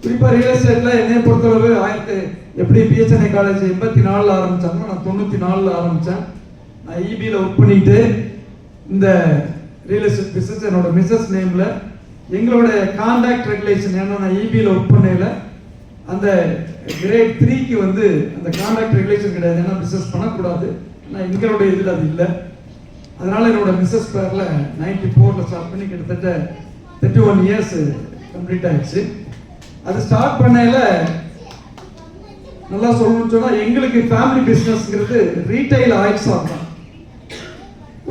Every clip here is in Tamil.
குறிப்பாக ரியல் எஸ்டேட்டில் என்னை பொறுத்தளவு எப்படி பிஹெச்என்ஐ காலேஜ் 84 ஆரம்பித்தாங்க, நான் 94 ஆரம்பித்தேன். நான் இபியில் ஒர்க் பண்ணிட்டு இந்த ரியல் எஸ்டேட் பிஸ்னஸ் என்னோட மிஸ்ஸஸ் நேமில் எங்களோட கான்ட்ராக்ட் ரெகுலேஷன், ஏன்னா நான் இபியில் ஒர்க் பண்ணையில் அந்த கிரேட் 3க்கு வந்து அந்த கான்ட்ராக்ட் ரெகுலேஷன் கிடையாது, ஏன்னா பிஸ்னஸ் பண்ணக்கூடாது. ஆனால் எங்களுடைய இதில் அது இல்லை. அதனால் என்னோட மிஸ்ஸஸ் பேரில் 94ல் ஸ்டார்ட் பண்ணி கிட்டத்தட்ட 31 இயர்ஸ் கம்ப்ளீட் ஆகிடுச்சு. அது ஸ்டார்ட் பண்ணையில் நல்லா சொல்லணும்னு சொன்னால் எங்களுக்கு ஃபேமிலி பிஸ்னஸ்ங்கிறது ரீட்டைல் ஆயில் ஷாப் தான்.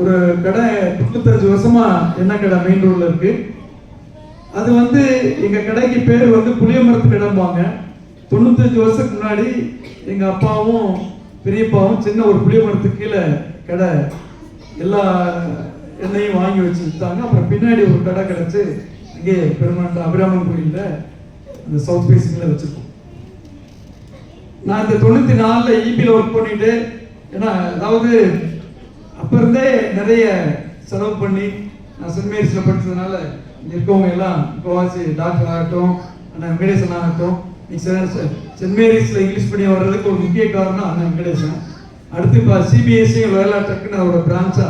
ஒரு கடை 35 வருஷமாக எண்ணெய் கடை மெயின் ரோடில் இருக்குது. அது வந்து எங்கள் கடைக்கு பேர் வந்து புளியமரத்து கடைம்பாங்க. 95 வருஷத்துக்கு முன்னாடி எங்கள் அப்பாவும் பெரியப்பாவும் சின்ன ஒரு புளியமரத்துக்கு கீழே கடை எல்லா எண்ணெயும் வாங்கி வச்சுருந்தாங்க. அப்புறம் பின்னாடி ஒரு கடை கிடச்சி அங்கே பெருமாட்ட அபிராமன் கோயிலில் அந்த சவுத் ஃபேஸிங்கில் வச்சுருக்கோம். நான் இந்த 94ல் இபியில் ஒர்க் பண்ணிட்டு, ஏன்னா அதாவது அப்போ இருந்தே நிறைய செலவு பண்ணி நான் சென்ட் மேரிஸில் படித்ததுனால இங்கே இருக்கவங்க எல்லாம் இப்போவாசி டாக்டர் ஆகட்டும், அண்ணன் வெங்கடேசன் ஆகட்டும், சென்ட் மேரிஸில் இங்கிலீஷ் பண்ணி வர்றதுக்கு ஒரு முக்கிய காரணம் அண்ணன் வெங்கடேசன். அடுத்து இப்போ சிபிஎஸ்சி லோயலா டக்குன்னு அவரோட பிரான்ச்சா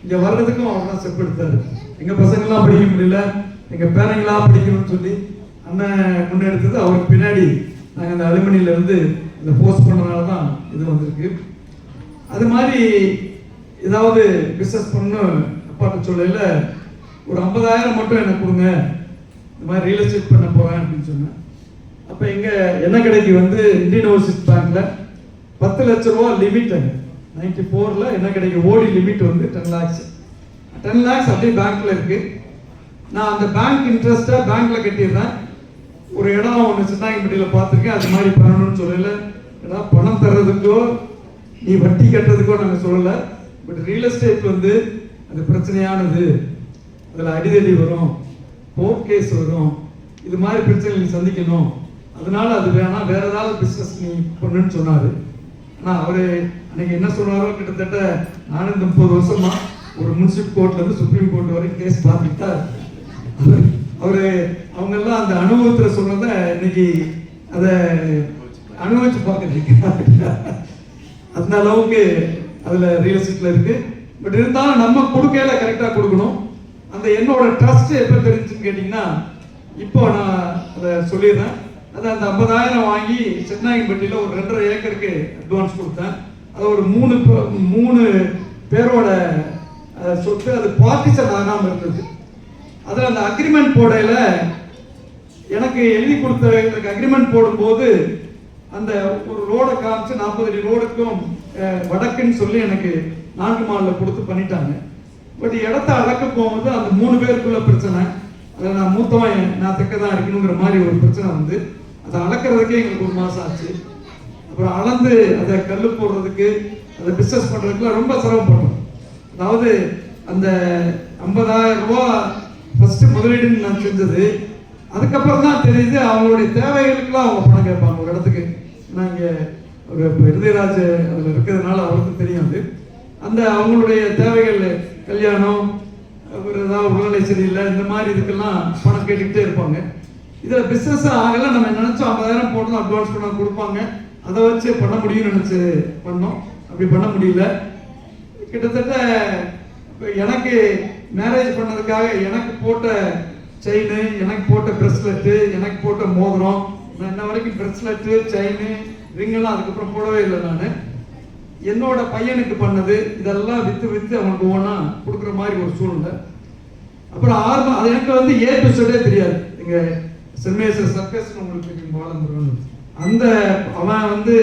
இங்கே வர்றதுக்கும் அவர் தான் ஸ்டெப் எடுத்தார். எங்கள் பசங்களாம் படிக்க முடியல, எங்கள் பேரங்களாம் படிக்கணும்னு சொல்லி அண்ணன் முன்னெடுத்தது. அவருக்கு பின்னாடி நாங்கள் அந்த அலுமினியிலேருந்து இந்த போஸ்ட் பண்ணுறதுனால தான் இது வந்திருக்கு. அது மாதிரி ஏதாவது பிஸ்னஸ் பண்ணு அப்பாட்ட சொல்லையில் ஒரு 50,000 மட்டும் எனக்கு கொடுங்க, இந்த மாதிரி ரியல் எஸ்டேட் பண்ண போகிறேன் அப்படின்னு சொன்னேன். அப்போ எங்கள் எண்ணெய் கடைக்கு வந்து இந்தியன் ஓவர்சீஸ் பேங்க்கில் 10 லட்ச ரூபா லிமிட். 94ல் எண்ணெய் கடைக்கு ஓடி லிமிட் வந்து 10 lakhs. 10 lakhs அப்படியே பேங்க்கில் இருக்குது. நான் அந்த பேங்க் இன்ட்ரெஸ்ட்டாக பேங்க்கில் கட்டிடுறேன். ஒரு இடம் ஒன்று சின்னாங்கிப்பட்டியில் பார்த்துருக்கேன். அது மாதிரி பண்ணணும்னு சொல்லலை. ஏன்னா பணம் தர்றதுக்கோ நீ வட்டி கட்டுறதுக்கோ நாங்கள் சொல்லலை. பட் ரியல் எஸ்டேட் வந்து அது பிரச்சனையானது, அதில் அடிதடி வரும், கோர்ட் கேஸ் வரும், இது மாதிரி பிரச்சனை நீ சந்திக்கணும், அதனால அது வேணாம், வேற ஏதாவது பிஸ்னஸ் நீ பண்ணுன்னு சொன்னார். ஆனால் அவர் அன்னைக்கு என்ன சொன்னாரோ, கிட்டத்தட்ட நானும் இந்த 30 வருஷமா ஒரு முனிசிபல் கோர்ட்லேருந்து சுப்ரீம் கோர்ட் வரைக்கும் கேஸ் பார்த்துக்கிட்டா அவர் அவங்கெல்லாம் அந்த அனுபவத்தில் சொன்னதை இன்னைக்கு அதை அனுபவிச்சு பார்க்குறீங்க. அந்த அளவுக்கு அதில் ரியல் எஸ்டேட்டில் இருக்குது. பட் இருந்தாலும் நம்ம கொடுக்கையில கரெக்டாக கொடுக்கணும். அந்த என்னோட ட்ரஸ்ட் எப்போ தெரிஞ்சுன்னு கேட்டிங்கன்னா, இப்போ நான் அதை சொல்லிடுறேன். அது அந்த 50,000 வாங்கி சென்னாயம்பட்டியில் ஒரு 2.5 ஏக்கருக்கு அட்வான்ஸ் கொடுத்தேன். அது ஒரு 3 பேரோட சொத்து. அது பார்ட்டிஷன் ஆகாமல் இருந்தது. அதில் அந்த அக்ரிமெண்ட் போடையில் எனக்கு எழுதி கொடுத்த அக்ரிமெண்ட் போடும்போது அந்த ஒரு ரோடை காமிச்சு 40 அடி ரோடுக்கும் வடக்குன்னு சொல்லி எனக்கு 4 மாலில் கொடுத்து பண்ணிட்டாங்க. பட் இடத்த அளக்க போகும்போது அந்த 3 பேருக்குள்ள பிரச்சனை. அதில் நான் மூத்தவன், நான் தக்க தான் இருக்கணுங்கிற மாதிரி ஒரு பிரச்சனை வந்து அதை அளக்கிறதுக்கே எங்களுக்கு 1 மாதம் ஆச்சு. அப்புறம் அளந்து அதை கல் போடுறதுக்கு, அதை பிஸ்னஸ் பண்ணுறதுக்குலாம் ரொம்ப சிரமப்பட்டோம். அதாவது அந்த 50,000 ரூபா ஃபஸ்ட்டு முதலீடுன்னு நான் செஞ்சது. அதுக்கப்புறம் தான் தெரியுது அவங்களுடைய தேவைகளுக்கெல்லாம் அவங்க பணம் கேட்பாங்க ஒரு இடத்துக்கு. நான் இங்கே ஒரு இருதயராஜ் அதில் இருக்கிறதுனால அவருக்கு தெரியும். அது அந்த அவங்களுடைய தேவைகள், கல்யாணம், ஒரு ஏதாவது உடல்நிலை சரியில்லை, இந்த மாதிரி இதுக்கெல்லாம் பணம் கேட்டுக்கிட்டே இருப்பாங்க. இதில் பிஸ்னஸ் ஆகலை. நம்ம நினச்சோம் 50,000 போட்டு அட்வான்ஸ் பண்ண கொடுப்பாங்க, அதை வச்சு பண்ண முடியும்னு நினச்சி பண்ணோம். அப்படி பண்ண முடியல. கிட்டத்தட்ட எனக்கு மேரேஜ் பண்ணதுக்காக எனக்கு போட்ட செயின், எனக்கு போட்ட ப்ரெஸ்லெட்டு, எனக்கு போட்ட மோதிரம், நான் இன்ன வரைக்கும் ப்ரெஸ்லெட்டு, செயின், ரிங்கெல்லாம் அதுக்கப்புறம் போடவே இல்லை. நான் என்னோட பையனுக்கு பண்ணது இதெல்லாம் விற்று அவனுக்கு ஒவ்வொன்றா கொடுக்குற மாதிரி ஒரு சூழ்நிலை. அப்புறம் அது எனக்கு வந்து ஏ டு செட்டே தெரியாது. எங்கள் சென்ட் மேரிஸ் சர்க்கஸ்ன்னு உங்களுக்கு தெரியும், பாலந்துருவன். அந்த அவன் வந்து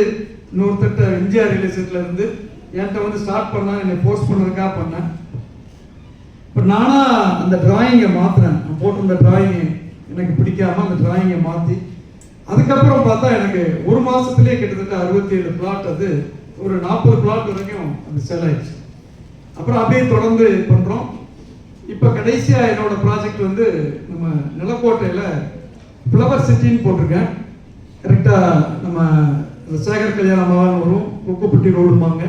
இன்னொருத்தட்ட எம்ஜிஆர் ரியல் எஸ்டேட்ல இருந்து என்கிட்ட வந்து ஸ்டார்ட் பண்ணான், என்னை போஸ்ட் பண்ணதுக்காக பண்ணேன். இப்போ நானா அந்த டிராயிங்கை மாற்றினேன். நான் போட்டிருந்த டிராயிங்கை எனக்கு பிடிக்காம அந்த டிராயிங்கை மாற்றி அதுக்கப்புறம் பார்த்தா எனக்கு 1 மாதத்துலேயே கிட்டத்தட்ட 67 பிளாட், அது ஒரு 40 பிளாட் வரைக்கும் அது சேல் ஆயிடுச்சு. அப்புறம் அப்படியே தொடர்ந்து பண்ணுறோம். இப்போ கடைசியாக என்னோட ப்ராஜெக்ட் வந்து நம்ம நிலக்கோட்டையில் ஃப்ளவர் சிட்டின்னு போட்டிருக்கேன். கரெக்டாக நம்ம சேகர் கல்யாண மகான் வரும், கொக்குப்பட்டி ரோடுமாங்க,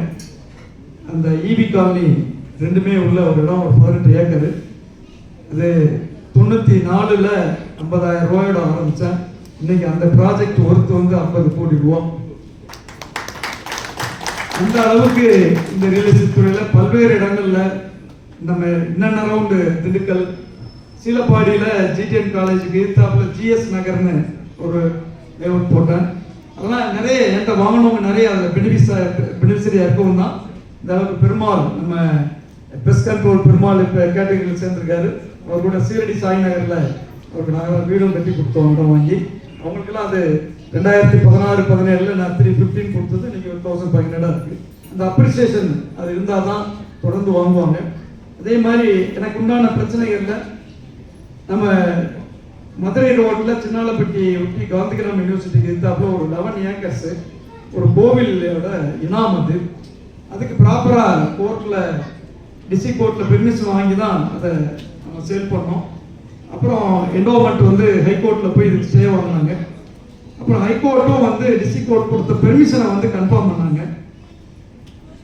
அந்த இபி காலனி ரெண்டுமே உள்ள ஒரு இடம், ஒரு 18 ஏக்கரு. அது 94ல் 50,000 ரூபாயோட ஆரம்பித்தேன். இன்னைக்கு அந்த ப்ராஜெக்ட் ஒர்த் வந்து 50 கோடி ரூபா. அந்த அளவுக்கு இந்த ரியல் எஸ்டேட் துறையில பல்வேறு இடங்கள்ல நம்ம இன்னன் அரவுண்டு திண்டுக்கல் சீலப்பாடியில ஜிடிஎன் காலேஜுக்கு எதிர்த்தாப்புல ஜிஎஸ் நகர்னு ஒரு லேஅவுட் போட்டேன். அதெல்லாம் நிறைய என்கிட்ட வாங்கினவங்க நிறைய அதில் பெனிஃபிஷரியா இருக்கவும் தான் இந்த அளவுக்கு பெருமாள் நம்ம பெஸ்ட் கண்ட்ரோல் பெருமாள் இப்போ கேட்டகரியில் சேர்ந்திருக்காரு. அவர் கூட சீரடி சாய் நகரில் அவருக்கு நாங்கள் வீடும் கட்டி கொடுத்தோம் இடம் வாங்கி. அவங்களுக்கெல்லாம் அது 2016-17 நான் 315 கொடுத்தது இன்னைக்கு 1500 இருக்கு. அந்த அப்ரிசியேஷன் அது இருந்தால் தான் தொடர்ந்து வாங்குவாங்க. அதே மாதிரி எனக்கு உண்டான பிரச்சனைகள்ல நம்ம மதுரை ரோட்டில் சின்னாலப்பட்டி ஒட்டி காந்திகிராம் யூனிவர்சிட்டிக்கு இருந்தாப்புல ஒரு 11 ஏக்கர்ஸ் ஒரு கோவிலோட இனாம் அது. அதுக்கு ப்ராப்பராக கோர்ட்டில் டிஸ்ட்ரிக்ட் கோர்ட்டில் பெர்மிஷன் வாங்கி தான் அதை நம்ம சேல் பண்ணோம். அப்புறம் என்டோமெண்ட் வந்து ஹைகோர்ட்டில் போய் இதுக்கு ஸ்டே வாங்கினாங்க. அப்புறம் ஹைகோர்ட்டும் வந்து டிஸ்ட்ரிக்ட் கோர்ட் கொடுத்த பெர்மிஷனை வந்து கன்ஃபார்ம் பண்ணாங்க.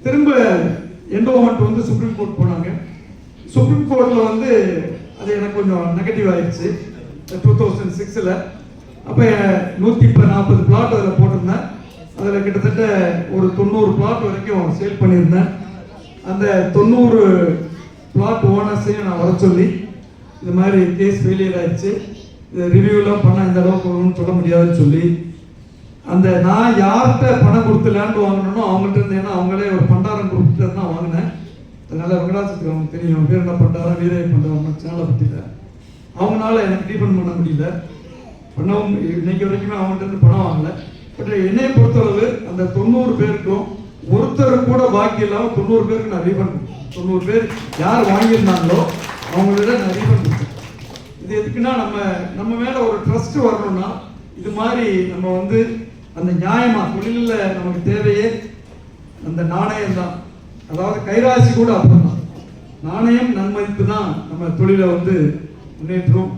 திரும்ப என்டோமெண்ட் வந்து சுப்ரீம் கோர்ட் போனாங்க. சுப்ரீம் கோர்ட்டில் வந்து அது எனக்கு கொஞ்சம் நெகட்டிவ் ஆயிடுச்சு 2006. அப்போ 140 பிளாட் அதில் போட்டிருந்தேன். அதில் கிட்டத்தட்ட ஒரு 90 பிளாட் வரைக்கும் சேல் பண்ணியிருந்தேன். அந்த 90 பிளாட் ஓனர்ஸையும் நான் வர சொல்லி இந்த மாதிரி கேஸ் ஃபெயிலியர் ஆயிடுச்சு, இது ரிவ்யூலாம் பண்ண இந்த அளவுக்கு வரும்னு சொல்ல முடியாதுன்னு சொல்லி அந்த நான் யார்கிட்ட பணம் கொடுத்து லேண்ட் வாங்கணும்னோ அவங்கள்ட்ட இருந்து, ஏன்னா அவங்களே ஒரு பண்டாரம் கொடுத்துட்டு தான் வாங்கினேன். அதனால வெங்கடாசத்துக்கு அவங்களுக்கு தெரியும் பேர் என்ன பண்டாரம் வீரைய பண்டாரம் சேனலப்பட்டியில். அவங்களால எனக்கு டீபன் பண்ண முடியல, பண்ணவும் இன்னைக்கு வரைக்குமே அவங்கள்ட்ட இருந்து பணம் வாங்கலை. பட் என்னை பொறுத்தளவு அந்த 90 பேருக்கும் ஒருத்தர் கூட பாக்கி இல்லாமல் 90 பேருக்கு நான் ரீஃபண்ட் 90 பேர் யார் வாங்கியிருந்தாங்களோ அவங்களோட நான் ரீஃபண்ட் கொடுத்தேன். இது எதுக்குன்னா நம்ம மேல ஒரு ட்ரஸ்ட் வரணும்னா இது மாதிரி நம்ம வந்து அந்த நியாயமா தொழிலில் நமக்கு தேவையே அந்த நாணயம் தான். அதாவது கைராசி கூட அப்புறம் தான், நாணயம் நன்மதிப்பு தான் நம்ம தொழிலை வந்து முன்னேற்றும்.